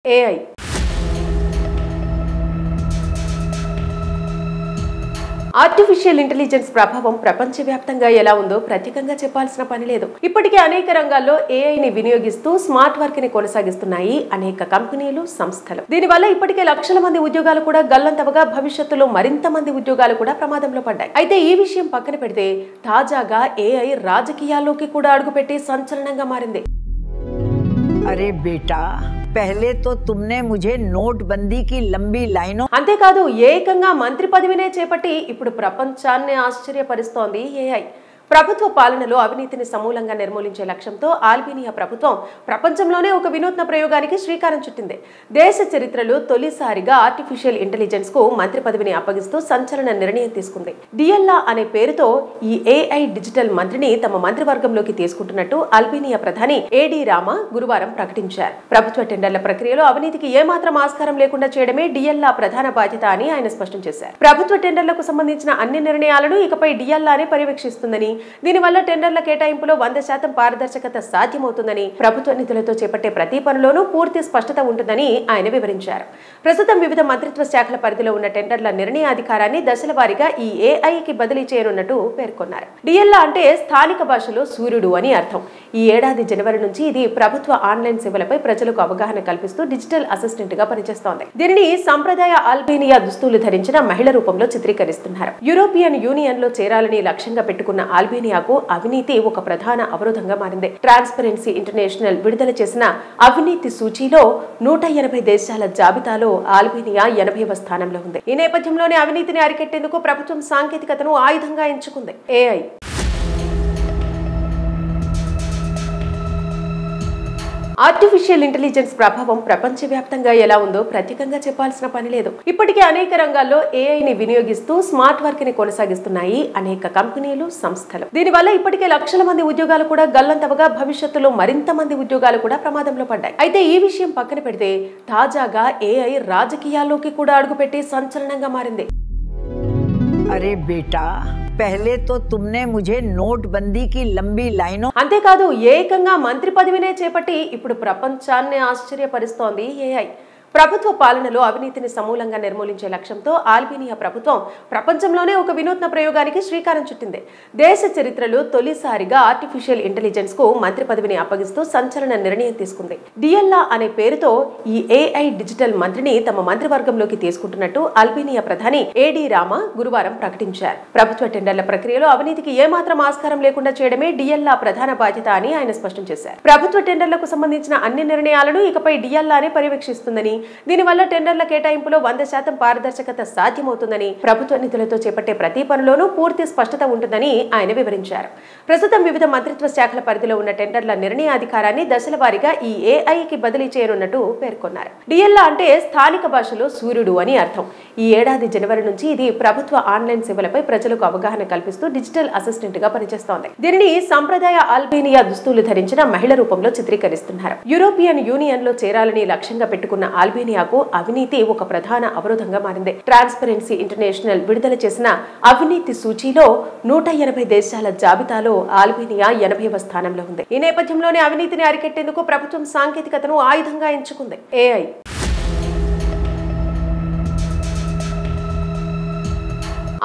AI. Artificial intelligence ప్రభావం ప్రపంచవ్యాప్తంగా ఎలా ఉందో ప్రత్యేకంగా చెప్పాల్సిన పని లేదు. ఇప్పటికే అనేక రంగాల్లో ఏఐని వినియోగిస్తూ స్మార్ట్ వర్క్ ని కొనసాగిస్తున్నాయి అనేక కంపెనీలు, సంస్థలు. దీనివల్ల ఇప్పటికే లక్షల మంది ఉద్యోగాలు కూడా గల్లంతవగా భవిష్యత్తులో మరింత మంది ఉద్యోగాలు కూడా ప్రమాదంలో పడ్డాయి. అయితే ఈ విషయం పక్కన పెడితే తాజాగా ఏఐ రాజకీయాల్లోకి కూడా అడుగుపెట్టి సంచలనంగా మారింది. अरे बेटा पहले तो तुमने मुझे नोटबंदी की लंबी लाइनों అంతేకాదు ఏకంగా మంత్రి పదవినే చేపట్టి ఇప్పుడు ప్రపంచాన్ని ఆశ్చర్యపరుస్తోంది ఏఐ. ప్రభుత్వ పాలనలో అవినీతిని సమూలంగా నిర్మూలించే లక్ష్యంతో అల్బేనియా ప్రభుత్వం ప్రపంచంలోనే ఒక వినూత్న ప్రయోగానికి శ్రీకారం చుట్టింది. దేశ చరిత్రలో తొలిసారిగా ఆర్టిఫిషియల్ ఇంటెలిజెన్స్ కు మంత్రి పదవిని అప్పగిస్తూ సంచలన నిర్ణయం తీసుకుంది. డియల్లా అనే పేరుతో ఈ ఏఐ డిజిటల్ మంత్రిని తమ మంత్రివర్గంలోకి తీసుకుంటున్నట్టు అల్బేనియా ప్రధాని ఏడి రామా గురువారం ప్రకటించారు. ప్రభుత్వ టెండర్ల ప్రక్రియలో అవినీతికి ఏమాత్రం ఆస్కారం లేకుండా చేయడమే డియల్లా ప్రధాన బాధ్యత అని ఆయన స్పష్టం చేశారు. ప్రభుత్వ టెండర్లకు సంబంధించిన అన్ని నిర్ణయాలను ఇకపై డియల్లానే పర్యవేక్షిస్తుందని, దీనివల్ల టెండర్ల కేటాయింపులో 100% పారదర్శకత సాధ్యమవుతుందని, ప్రభుత్వ నిధులతో చేపట్టే ప్రతి పనిలోనూ పూర్తి స్పష్టత ఉంటుందని ఆయన వివరించారు. ప్రస్తుతం వివిధ మంత్రిత్వ శాఖల పరిధిలో ఉన్న టెండర్ల నిర్ణయాధికారాన్ని దశల వారీగా ఈ ఏఐకి బదిలీ చేయనున్నట్టు పేర్కొన్నారు. డియల్లా అంటే స్థానిక భాషలో సూర్యుడు అని అర్థం. ఈ ఏడాది జనవరి నుంచి ఇది ప్రభుత్వ ఆన్లైన్ సేవలపై ప్రజలకు అవగాహన కల్పిస్తూ డిజిటల్ అసిస్టెంట్ గా పనిచేస్తోంది. దీనిని సంప్రదాయ అల్బేనియా దుస్తులు ధరించిన మహిళ రూపంలో చిత్రీకరిస్తున్నారు. యూరోపియన్ యూనియన్ లో చేరాలని లక్ష్యంగా పెట్టుకున్న అల్బేనియాకు అవినీతి ఒక ప్రధాన అవరోధంగా మారింది. ట్రాన్స్పరెన్సీ ఇంటర్నేషనల్ విడుదల చేసిన అవినీతి సూచీలో 180 దేశాల జాబితాలో అల్బేనియా 80వ స్థానంలో ఉంది. ఈ నేపథ్యంలోనే అవినీతిని అరికెట్టేందుకు ప్రభుత్వం సాంకేతికతను ఆయుధంగా ఎంచుకుంది. ఏఐ ఆర్టిఫిషియల్ ఇంటెలిజెన్స్ ప్రభావం ప్రపంచవ్యాప్తంగా ఎలా ఉందో ప్రత్యేకంగా చెప్పాల్సిన పని లేదు. ఇప్పటికే అనేక రంగాల్లో ఏఐని వినియోగిస్తూ స్మార్ట్ వర్క్ ని కొనసాగిస్తున్నాయి అనేక కంపెనీలు, సంస్థలు. దీనివల్ల ఇప్పటికే లక్షల మంది ఉద్యోగాలు కూడా గల్లంతవగా భవిష్యత్తులో మరింత మంది ఉద్యోగాలు కూడా ప్రమాదంలో పడ్డాయి. అయితే ఈ విషయం పక్కన పెడితే తాజాగా ఏఐ రాజకీయాల్లోకి కూడా అడుగుపెట్టి సంచలనంగా మారింది. अरे बेटा पहले तो तुमने मुझे नोटबंदी की लंबी लाइनों అంతేకాదు ఏకంగా మంత్రి పదవినే చేపట్టి ఇప్పుడు ప్రపంచాన్ని ఆశ్చర్యపరుస్తోంది ఏఐ. ప్రభుత్వ పాలనలో అవినీతిని సమూలంగా నిర్మూలించే లక్ష్యంతో అల్బేనియా ప్రభుత్వం ప్రపంచంలోనే ఒక వినూత్న ప్రయోగానికి శ్రీకారం చుట్టింది. దేశ చరిత్రలో తొలిసారిగా ఆర్టిఫిషియల్ ఇంటెలిజెన్స్ కు మంత్రి పదవిని అప్పగిస్తూ సంచలన నిర్ణయం తీసుకుంది. డియల్లా అనే పేరుతో ఈ ఏఐ డిజిటల్ మంత్రిని తమ మంత్రివర్గంలోకి తీసుకుంటున్నట్టు అల్బేనియా ప్రధాని ఏడి రామా గురువారం ప్రకటించారు. ప్రభుత్వ టెండర్ల ప్రక్రియలో అవినీతికి ఏమాత్రం ఆస్కారం లేకుండా చేయడమే డియల్లా ప్రధాన బాధ్యత అని ఆయన స్పష్టం చేశారు. ప్రభుత్వ టెండర్లకు సంబంధించిన అన్ని నిర్ణయాలను ఇకపై డియల్లానే పర్యవేక్షిస్తుందని, దీనివల్ల టెండర్ల కేటాయింపులో 100% పారదర్శకత సాధ్యమవుతుందని, ప్రభుత్వ నిధులతో చేపట్టే ప్రతి పనిలోనూ పూర్తి స్పష్టత ఉంటుందని ఆయన వివరించారు. ప్రస్తుతం వివిధ మంత్రిత్వ శాఖల పరిధిలో ఉన్న టెండర్ల నిర్ణయాధికారాన్ని దశల వారీగా ఈ ఏఐకి బదిలీ చేయనున్నట్టు పేర్కొన్నారు. డియల్లా అంటే స్థానిక భాషలో సూర్యుడు అని అర్థం. ఈ ఏడాది జనవరి నుంచి ఇది ప్రభుత్వ ఆన్లైన్ సేవలపై ప్రజలకు అవగాహన కల్పిస్తూ డిజిటల్ అసిస్టెంట్ గా పనిచేస్తోంది. దీనిని సంప్రదాయ అల్బేనియా దుస్తులు ధరించిన మహిళ రూపంలో చిత్రీకరిస్తున్నారు. యూరోపియన్ యూనియన్ లో చేరాలని లక్ష్యంగా పెట్టుకున్న అల్బేనియాకు అవినీతి ఒక ప్రధాన అవరోధంగా మారింది. ట్రాన్స్పరెన్సీ ఇంటర్నేషనల్ విడుదల చేసిన అవినీతి సూచీలో 180 దేశాల జాబితాలో అల్బేనియా 80వ స్థానంలో ఉంది. ఈ నేపథ్యంలోనే అవినీతిని అరికెట్టేందుకు ప్రభుత్వం సాంకేతికతను ఆయుధంగా ఎంచుకుంది. ఏఐ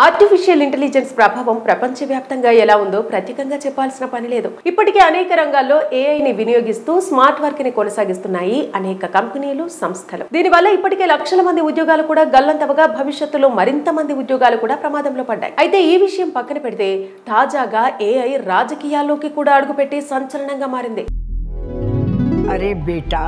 ఆర్టిఫిషియల్ ఇంటెలిజెన్స్ ప్రభావం ప్రపంచవ్యాప్తంగా ఎలా ఉందో ప్రత్యేకంగా చెప్పాల్సిన పని లేదు. ఇప్పటికే అనేక రంగాల్లో ఏఐని వినియోగిస్తూ స్మార్ట్ వర్క్ ని కొనసాగిస్తున్నాయి అనేక కంపెనీలు, సంస్థలు. దీనివల్ల ఇప్పటికే లక్షల మంది ఉద్యోగాలు కూడా గల్లంతవగా భవిష్యత్తులో మరింత మంది ఉద్యోగాలు కూడా ప్రమాదంలో పడ్డాయి. అయితే ఈ విషయం పక్కన పెడితే తాజాగా ఏఐ రాజకీయాల్లోకి కూడా అడుగుపెట్టి సంచలనంగా మారింది. अरे बेटा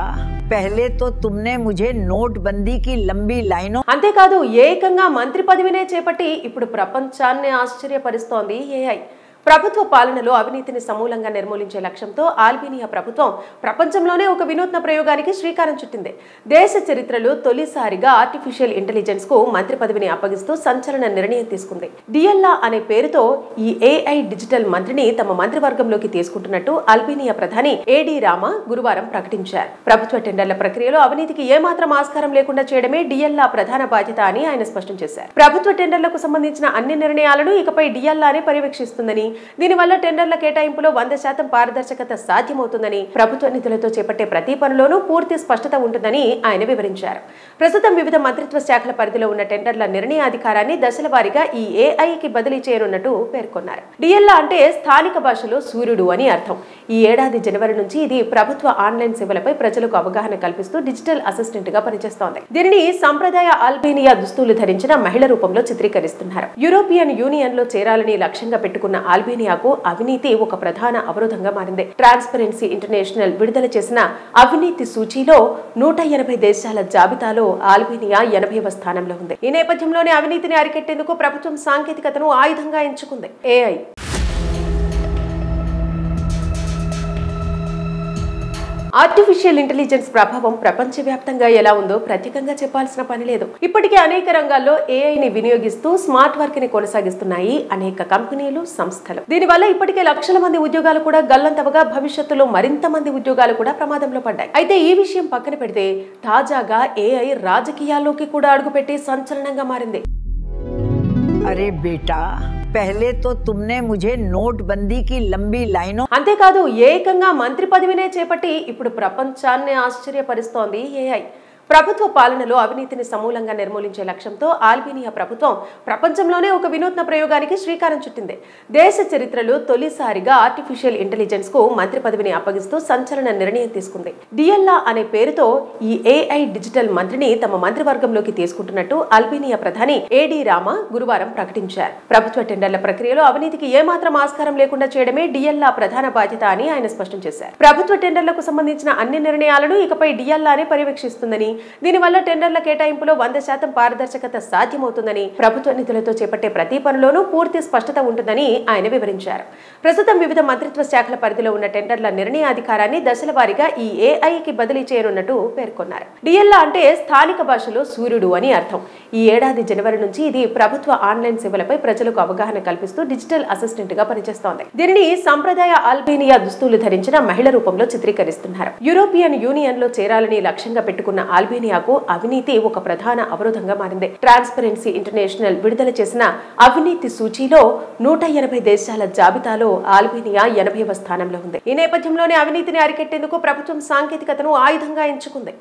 पहले तो तुमने मुझे नोटबंदी की लंबी लाइनों అంతేకాదు ఏకంగా మంత్రి పదవినే చేపట్టి ఇప్పుడు ప్రపంచాన్ని ఆశ్చర్యపరుస్తోంది ఏఐ. ప్రభుత్వ పాలనలో అవినీతిని సమూలంగా నిర్మూలించే లక్ష్యంతో అల్బేనియా ప్రభుత్వం ప్రపంచంలోనే ఒక వినూత్న ప్రయోగానికి శ్రీకారం చుట్టింది. దేశ చరిత్రలో తొలిసారిగా ఆర్టిఫిషియల్ ఇంటెలిజెన్స్ కు మంత్రి పదవిని అప్పగిస్తూ సంచలన నిర్ణయం తీసుకుంది. డియల్లా అనే పేరుతో ఈ ఏఐ డిజిటల్ మంత్రిని తమ మంత్రివర్గంలోకి తీసుకుంటున్నట్టు అల్బేనియా ప్రధాని ఏడి రామా గురువారం ప్రకటించారు. ప్రభుత్వ టెండర్ల ప్రక్రియలో అవినీతికి ఏమాత్రం ఆస్కారం లేకుండా చేయడమే డియల్లా ప్రధాన బాధ్యత అని ఆయన స్పష్టం చేశారు. ప్రభుత్వ టెండర్లకు సంబంధించిన అన్ని నిర్ణయాలను ఇకపై డియల్లానే పర్యవేక్షిస్తుందని, దీనివల్ల టెండర్ల కేటాయింపులో 100% పారదర్శకత సాధ్యమవుతుందని, ప్రభుత్వ నిధులతో చేపట్టే ప్రతి పనిలోనూ పూర్తి స్పష్టత ఉంటుందని ఆయన వివరించారు. ప్రస్తుతం వివిధ మంత్రిత్వ శాఖల పరిధిలో ఉన్న టెండర్ల నిర్ణయాధికారాన్ని దశల వారీగా ఈ ఏఐకి బదిలీ చేయనున్నట్టు పేర్కొన్నారు. డిఎల్ఆ అంటే స్థానిక భాషలో సూర్యుడు అని అర్థం. ఈ ఏడాది జనవరి నుంచి ఇది ప్రభుత్వ ఆన్లైన్ సేవలపై ప్రజలకు అవగాహన కల్పిస్తూ డిజిటల్ అసిస్టెంట్ గా పనిచేస్తోంది. దీనిని సంప్రదాయ అల్బేనియా దుస్తులు ధరించిన మహిళ రూపంలో చిత్రీకరిస్తున్నారు. యూరోపియన్ యూనియన్ లో చేరాలని లక్ష్యంగా పెట్టుకున్న అల్బేనియాకు అవినీతి ఒక ప్రధాన అవరోధంగా మారింది. ట్రాన్స్పరెన్సీ ఇంటర్నేషనల్ విడుదల చేసిన అవినీతి సూచీలో 180 దేశాల జాబితాలో అల్బేనియా 80వ స్థానంలో ఉంది. ఈ నేపథ్యంలోనే అవినీతిని అరికెట్టేందుకు ప్రభుత్వం సాంకేతికతను ఆయుధంగా ఎంచుకుంది. ఏఐ ఆర్టిఫిషియల్ ఇంటెలిజెన్స్ ప్రభావం ప్రపంచవ్యాప్తంగా ఎలా ఉందో ప్రత్యేకంగా చెప్పాల్సిన పని లేదు. ఇప్పటికే అనేక రంగాల్లో ఏఐని వినియోగిస్తూ స్మార్ట్ వర్క్ ని కొనసాగిస్తున్నాయి అనేక కంపెనీలు, సంస్థలు. దీనివల్ల ఇప్పటికే లక్షల మంది ఉద్యోగాలు కూడా గల్లంతవగా, భవిష్యత్తులో మరింత మంది ఉద్యోగాలు కూడా ప్రమాదంలో పడ్డాయి. అయితే ఈ విషయం పక్కన పెడితే తాజాగా ఏఐ రాజకీయాల్లోకి కూడా అడుగుపెట్టి సంచలనంగా మారింది. अरे बेटा, पहले तो तुमने मुझे नोटबंदी की लंबी लाइनों అంతేకాదు ఏకంగా మంత్రి పదవినే చేపట్టి ఇప్పుడు ప్రపంచాన్ని ఆశ్చర్యపరుస్తోంది ఏఐ. ప్రభుత్వ పాలనలో అవినీతిని సమూలంగా నిర్మూలించే లక్ష్యంతో అల్బేనియా ప్రభుత్వం ప్రపంచంలోనే ఒక వినూత్న ప్రయోగానికి శ్రీకారం చుట్టింది. దేశ చరిత్రలో తొలిసారిగా ఆర్టిఫిషియల్ ఇంటెలిజెన్స్ కు మంత్రి పదవిని అప్పగిస్తూ సంచలన నిర్ణయం తీసుకుంది. డిఎల్ఆ అనే పేరుతో ఈ ఏఐ డిజిటల్ మంత్రిని తమ మంత్రివర్గంలోకి తీసుకుంటున్నట్టు అల్బేనియా ప్రధాని ఏడి రామా గురువారం ప్రకటించారు. ప్రభుత్వ టెండర్ల ప్రక్రియలో అవినీతికి ఏమాత్రం ఆస్కారం లేకుండా చేయడమే డిఎల్ఆ ప్రధాన బాధ్యత అని ఆయన స్పష్టం చేశారు. ప్రభుత్వ టెండర్లకు సంబంధించిన అన్ని నిర్ణయాలను ఇకపై డిఎల్ఆనే పర్యవేక్షిస్తుందని, దీనివల్ల టెండర్ల కేటాయింపులో 100% పారదర్శకత సాధ్యమవుతుందని, ప్రభుత్వ నిధులతో చేపట్టే ప్రతి పనిలోనూ పూర్తి స్పష్టత ఉంటుందని ఆయన వివరించారు. ప్రస్తుతం వివిధ మంత్రిత్వ శాఖల పరిధిలో ఉన్న టెండర్ల నిర్ణయాధికారాన్ని దశల వారీగా ఈ ఏఐకి బదిలీ చేయనున్నట్టు పేర్కొన్నారు. డిఎల్ఆ అంటే స్థానిక భాషలో సూర్యుడు అని అర్థం. ఈ ఏడాది జనవరి నుంచి ఇది ప్రభుత్వ ఆన్లైన్ సేవలపై ప్రజలకు అవగాహన కల్పిస్తూ డిజిటల్ అసిస్టెంట్ గా పనిచేస్తోంది. దీనిని సంప్రదాయ అల్బేనియా దుస్తులు ధరించిన మహిళ రూపంలో చిత్రీకరిస్తున్నారు. యూరోపియన్ యూనియన్ లో చేరాలని లక్ష్యంగా పెట్టుకున్న అల్బేనియాకు అవినీతి ఒక ప్రధాన అవరోధంగా మారింది. ట్రాన్స్పరెన్సీ ఇంటర్నేషనల్ విడుదల చేసిన అవినీతి సూచీలో 180 దేశాల జాబితాలో అల్బేనియా 80వ స్థానంలో ఉంది. ఈ నేపథ్యంలోనే అవినీతిని అరికెట్టేందుకు ప్రభుత్వం సాంకేతికతను ఆయుధంగా ఎంచుకుంది.